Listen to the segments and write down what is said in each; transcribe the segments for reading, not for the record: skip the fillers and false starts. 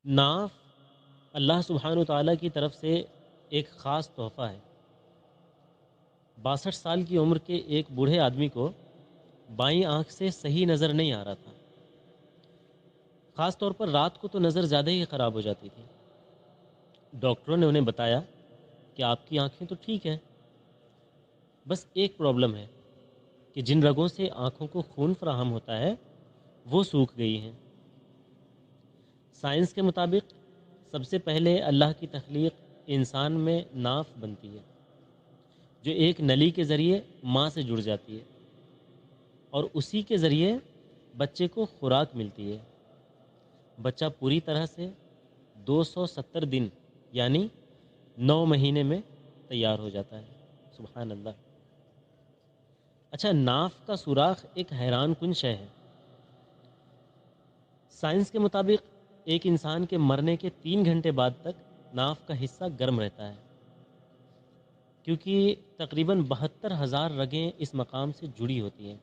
ناف اللہ سبحانہ و تعالیٰ کی طرف سے ایک خاص تحفہ ہے۔ 62 سال کی عمر کے ایک بوڑھے آدمی کو بائیں آنکھ سے صحیح نظر نہیں آ رہا تھا۔ خاص طور پر رات کو تو نظر زیادہ ہی خراب ہو جاتی تھی۔ ڈاکٹروں نے انہیں بتایا کہ آپ کی آنکھیں تو ٹھیک ہیں، بس ایک پرابلم ہے کہ جن رگوں سے آنکھوں کو خون فراہم ہوتا ہے وہ سوکھ گئی ہیں۔ سائنس کے مطابق سب سے پہلے اللہ کی تخلیق انسان میں ناف بنتی ہے، جو ایک نلی کے ذریعے ماں سے جڑ جاتی ہے اور اسی کے ذریعے بچے کو خوراک ملتی ہے۔ بچہ پوری طرح سے 270 دن یعنی 9 مہینے میں تیار ہو جاتا ہے۔ سبحان اللہ۔ اچھا، ناف کا سوراخ ایک حیران کن شے ہے۔ سائنس کے مطابق ایک انسان کے مرنے کے 3 گھنٹے بعد تک ناف کا حصہ گرم رہتا ہے، کیونکہ تقریباً 72,000 رگیں اس مقام سے جڑی ہوتی ہیں۔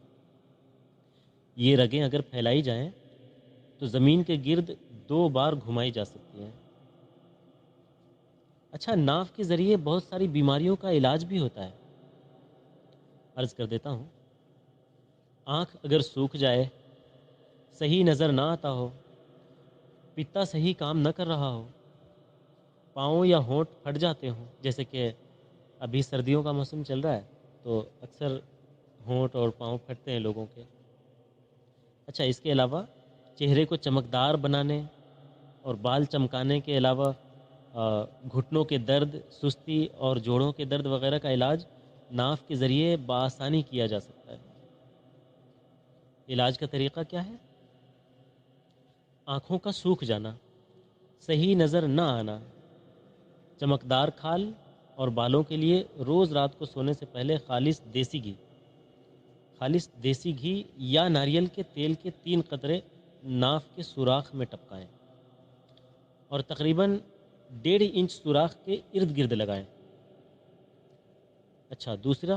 یہ رگیں اگر پھیلائی جائیں تو زمین کے گرد 2 بار گھمائی جا سکتی ہیں۔ اچھا، ناف کے ذریعے بہت ساری بیماریوں کا علاج بھی ہوتا ہے۔ عرض کر دیتا ہوں، آنکھ اگر سوکھ جائے، صحیح نظر نہ آتا ہو، پتا صحیح کام نہ کر رہا ہو، پاؤں یا ہونٹ پھٹ جاتے ہوں، جیسے کہ ابھی سردیوں کا موسم چل رہا ہے تو اکثر ہونٹ اور پاؤں پھٹتے ہیں لوگوں کے۔ اچھا، اس کے علاوہ چہرے کو چمکدار بنانے اور بال چمکانے کے علاوہ گھٹنوں کے درد، سستی اور جوڑوں کے درد وغیرہ کا علاج ناف کے ذریعے بآسانی کیا جا سکتا ہے۔ علاج کا طریقہ کیا ہے؟ آنکھوں کا سوکھ جانا، صحیح نظر نہ آنا، چمکدار کھال اور بالوں کے لیے روز رات کو سونے سے پہلے خالص دیسی گھی یا ناریل کے تیل کے 3 قطرے ناف کے سوراخ میں ٹپکائیں اور تقریباً 1.5 انچ سوراخ کے ارد گرد لگائیں۔ اچھا، دوسرا،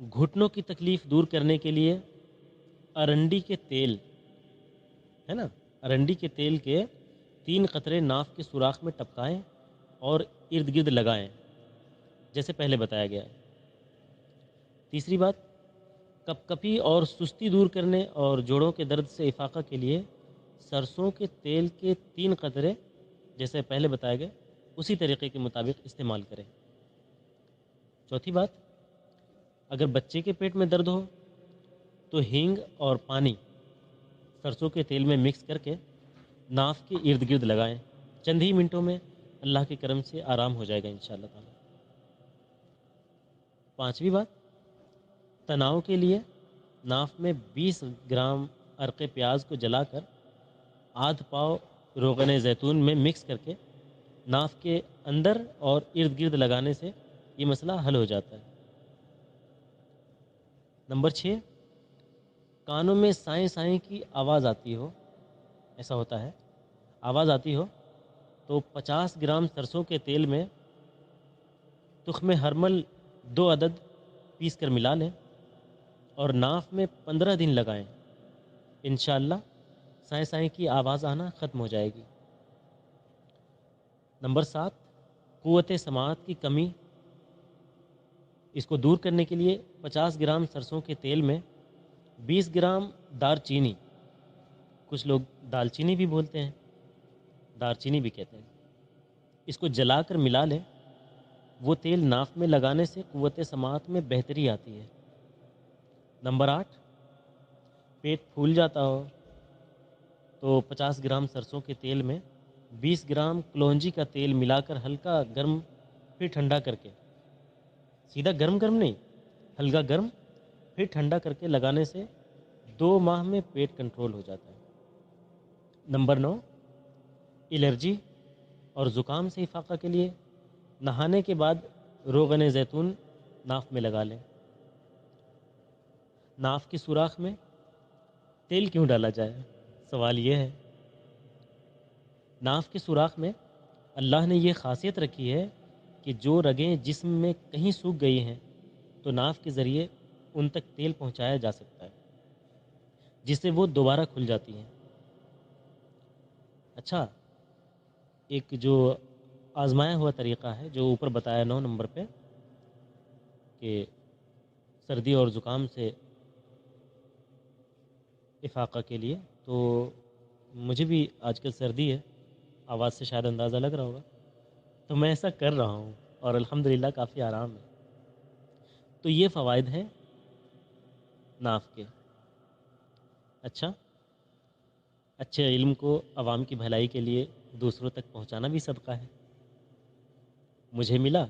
گھٹنوں کی تکلیف دور کرنے کے لیے ارنڈی کے تیل ہے نا، ارنڈی کے تیل کے 3 قطرے ناف کے سوراخ میں ٹپکائیں اور ارد گرد لگائیں، جیسے پہلے بتایا گیا ہے۔ تیسری بات، کپ کپی اور سستی دور کرنے اور جوڑوں کے درد سے افاقہ کے لیے سرسوں کے تیل کے 3 قطرے، جیسے پہلے بتایا گیا اسی طریقے کے مطابق استعمال کریں۔ چوتھی بات، اگر بچے کے پیٹ میں درد ہو تو ہینگ اور پانی سرسوں کے تیل میں مکس کر کے ناف کے ارد گرد لگائیں، چند ہی منٹوں میں اللہ کے کرم سے آرام ہو جائے گا انشاءاللہ تعالی۔ پانچویں بات، تناؤ کے لیے ناف میں 20 گرام عرق پیاز کو جلا کر آدھ پاؤ روغن زیتون میں مکس کر کے ناف کے اندر اور ارد گرد لگانے سے یہ مسئلہ حل ہو جاتا ہے۔ نمبر 6، کانوں میں سائیں سائیں کی آواز آتی ہو، ایسا ہوتا ہے، آواز آتی ہو تو 50 گرام سرسوں کے تیل میں تخم ہرمل 2 عدد پیس کر ملا لیں اور ناف میں 15 دن لگائیں، انشاءاللہ سائیں سائیں کی آواز آنا ختم ہو جائے گی۔ نمبر 7، قوت سماعت کی کمی، اس کو دور کرنے کے لیے 50 گرام سرسوں کے تیل میں 20 گرام دار چینی، کچھ لوگ دال چینی بھی بولتے ہیں، دار چینی بھی کہتے ہیں، اس کو جلا کر ملا لیں۔ وہ تیل ناف میں لگانے سے قوت سماعت میں بہتری آتی ہے۔ نمبر 8، پیٹ پھول جاتا ہو تو 50 گرام سرسوں کے تیل میں 20 گرام کلونجی کا تیل ملا کر ہلکا گرم پھر ٹھنڈا کر کے، سیدھا گرم گرم نہیں، ہلکا گرم پھر ٹھنڈا کر کے لگانے سے 2 ماہ میں پیٹ کنٹرول ہو جاتا ہے۔ نمبر 9، الرجی اور زکام سے افاقہ کے لیے نہانے کے بعد روغن زیتون ناف میں لگا لیں۔ ناف کی سوراخ میں تیل کیوں ڈالا جائے؟ سوال یہ ہے۔ ناف کے سوراخ میں اللہ نے یہ خاصیت رکھی ہے کہ جو رگیں جسم میں کہیں سوکھ گئی ہیں تو ناف کے ذریعے ان تک تیل پہنچایا جا سکتا ہے، جس سے وہ دوبارہ کھل جاتی ہیں۔ اچھا، ایک جو آزمایا ہوا طریقہ ہے جو اوپر بتایا 9 نمبر پہ، کہ سردی اور زکام سے افاقہ کے لیے، تو مجھے بھی آج کل سردی ہے، آواز سے شاید اندازہ لگ رہا ہوگا، تو میں ایسا کر رہا ہوں اور الحمدللہ کافی آرام ہے۔ تو یہ فوائد ہیں ناف کے۔ اچھا، اچھے علم کو عوام کی بھلائی کے لیے دوسروں تک پہنچانا بھی صدقہ ہے۔ مجھے ملا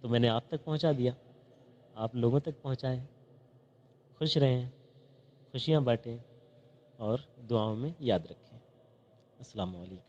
تو میں نے آپ تک پہنچا دیا، آپ لوگوں تک پہنچائیں۔ خوش رہیں، خوشیاں بانٹیں اور دعاؤں میں یاد رکھیں۔ السلام علیکم۔